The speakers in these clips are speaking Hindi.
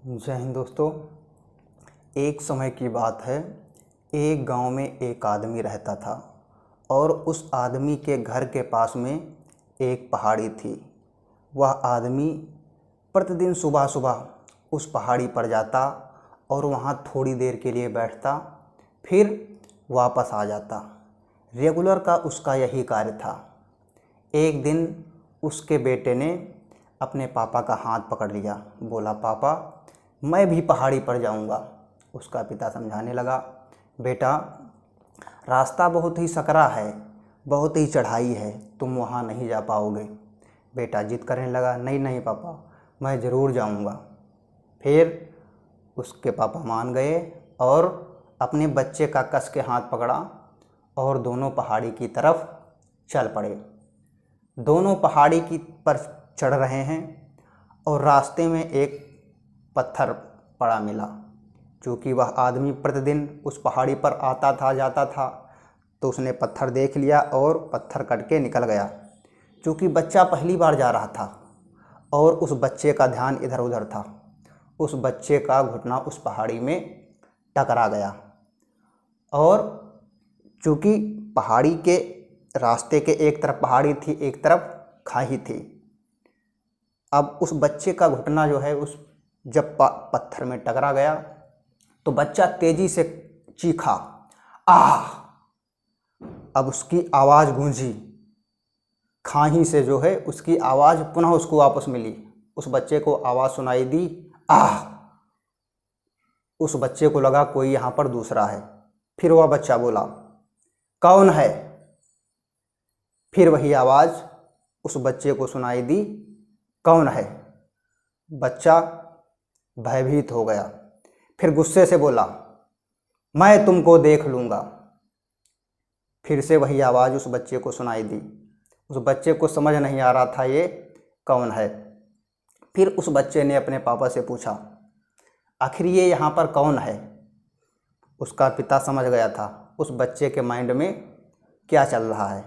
जय हिंद दोस्तों। एक समय की बात है। एक गांव में एक आदमी रहता था और उस आदमी के घर के पास में एक पहाड़ी थी। वह आदमी प्रतिदिन सुबह सुबह उस पहाड़ी पर जाता और वहां थोड़ी देर के लिए बैठता, फिर वापस आ जाता। रेगुलर का उसका यही कार्य था। एक दिन उसके बेटे ने अपने पापा का हाथ पकड़ लिया। बोला, पापा मैं भी पहाड़ी पर जाऊंगा। उसका पिता समझाने लगा, बेटा रास्ता बहुत ही सकरा है, बहुत ही चढ़ाई है, तुम वहाँ नहीं जा पाओगे। बेटा जिद करने लगा, नहीं नहीं पापा मैं ज़रूर जाऊंगा। फिर उसके पापा मान गए और अपने बच्चे का कस के हाथ पकड़ा और दोनों पहाड़ी की तरफ चल पड़े। दोनों पहाड़ी की पर चढ़ रहे हैं और रास्ते में एक पत्थर पड़ा मिला। क्योंकि वह आदमी प्रतिदिन उस पहाड़ी पर आता था जाता था, तो उसने पत्थर देख लिया और पत्थर कट के निकल गया। क्योंकि बच्चा पहली बार जा रहा था और उस बच्चे का ध्यान इधर उधर था, उस बच्चे का घुटना उस पहाड़ी में टकरा गया। और चूँकि पहाड़ी के रास्ते के एक तरफ पहाड़ी थी, एक तरफ खाई थी। अब उस बच्चे का घुटना जो है उस जब पत्थर में टकरा गया तो बच्चा तेजी से चीखा, आह। अब उसकी आवाज़ गूंजी, खाई से जो है उसकी आवाज़ पुनः उसको वापस मिली। उस बच्चे को आवाज़ सुनाई दी, आह। उस बच्चे को लगा कोई यहाँ पर दूसरा है। फिर वह बच्चा बोला, कौन है? फिर वही आवाज़ उस बच्चे को सुनाई दी, कौन है? बच्चा भयभीत हो गया। फिर गुस्से से बोला, मैं तुमको देख लूँगा। फिर से वही आवाज़ उस बच्चे को सुनाई दी। उस बच्चे को समझ नहीं आ रहा था ये कौन है। फिर उस बच्चे ने अपने पापा से पूछा, आखिर ये यहाँ पर कौन है? उसका पिता समझ गया था उस बच्चे के माइंड में क्या चल रहा है।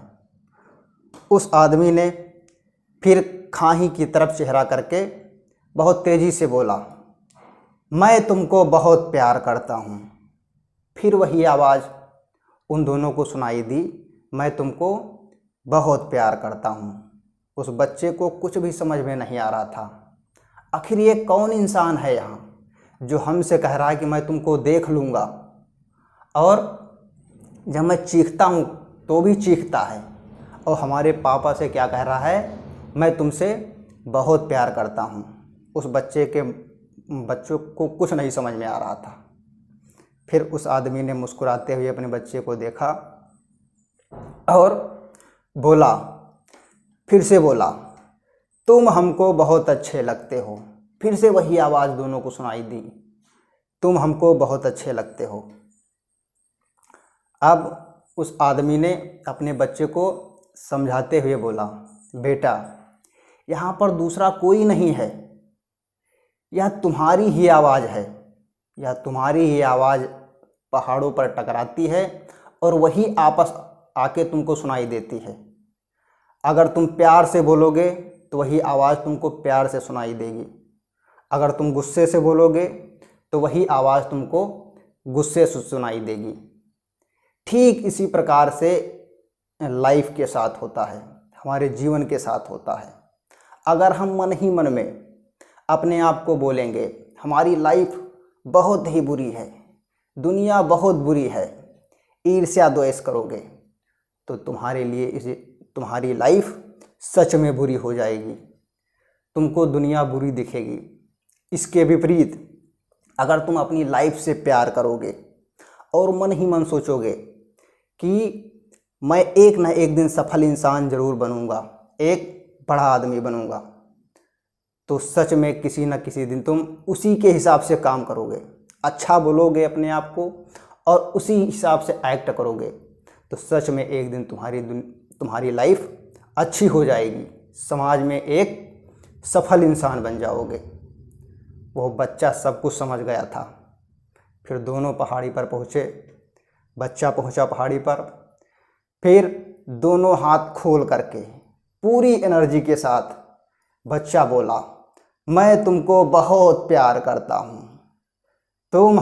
उस आदमी ने फिर खाई की तरफ चेहरा करके बहुत तेज़ी से बोला, मैं तुमको बहुत प्यार करता हूँ। फिर वही आवाज़ उन दोनों को सुनाई दी, मैं तुमको बहुत प्यार करता हूँ। उस बच्चे को कुछ भी समझ में नहीं आ रहा था। आखिर ये कौन इंसान है यहाँ जो हमसे कह रहा है कि मैं तुमको देख लूँगा, और जब मैं चीखता हूँ तो भी चीखता है, और हमारे पापा से क्या कह रहा है, मैं तुमसे बहुत प्यार करता हूँ। उस बच्चों को कुछ नहीं समझ में आ रहा था। फिर उस आदमी ने मुस्कुराते हुए अपने बच्चे को देखा और बोला, फिर से बोला, तुम हमको बहुत अच्छे लगते हो। फिर से वही आवाज़ दोनों को सुनाई दी, तुम हमको बहुत अच्छे लगते हो। अब उस आदमी ने अपने बच्चे को समझाते हुए बोला, बेटा यहाँ पर दूसरा कोई नहीं है, यह तुम्हारी ही आवाज़ है। यह तुम्हारी ही आवाज़ पहाड़ों पर टकराती है और वही आपस आके तुमको सुनाई देती है। अगर तुम प्यार से बोलोगे तो वही आवाज़ तुमको प्यार से सुनाई देगी। अगर तुम गुस्से से बोलोगे तो वही आवाज़ तुमको गुस्से से सुनाई देगी। ठीक इसी प्रकार से लाइफ के साथ होता है, हमारे जीवन के साथ होता है। अगर हम मन ही मन में अपने आप को बोलेंगे हमारी लाइफ बहुत ही बुरी है, दुनिया बहुत बुरी है, ईर्ष्या द्वेष करोगे तो तुम्हारे लिए तुम्हारी लाइफ सच में बुरी हो जाएगी, तुमको दुनिया बुरी दिखेगी। इसके विपरीत अगर तुम अपनी लाइफ से प्यार करोगे और मन ही मन सोचोगे कि मैं एक न एक दिन सफल इंसान ज़रूर बनूंगा, एक बड़ा आदमी बनूंगा, तो सच में किसी न किसी दिन तुम उसी के हिसाब से काम करोगे, अच्छा बोलोगे अपने आप को और उसी हिसाब से एक्ट करोगे, तो सच में एक दिन तुम्हारी लाइफ अच्छी हो जाएगी, समाज में एक सफल इंसान बन जाओगे। वो बच्चा सब कुछ समझ गया था। फिर दोनों पहाड़ी पर पहुँचे। बच्चा पहुँचा पहाड़ी पर, फिर दोनों हाथ खोल करके पूरी एनर्जी के साथ बच्चा बोला, मैं तुमको बहुत प्यार करता हूँ। तुम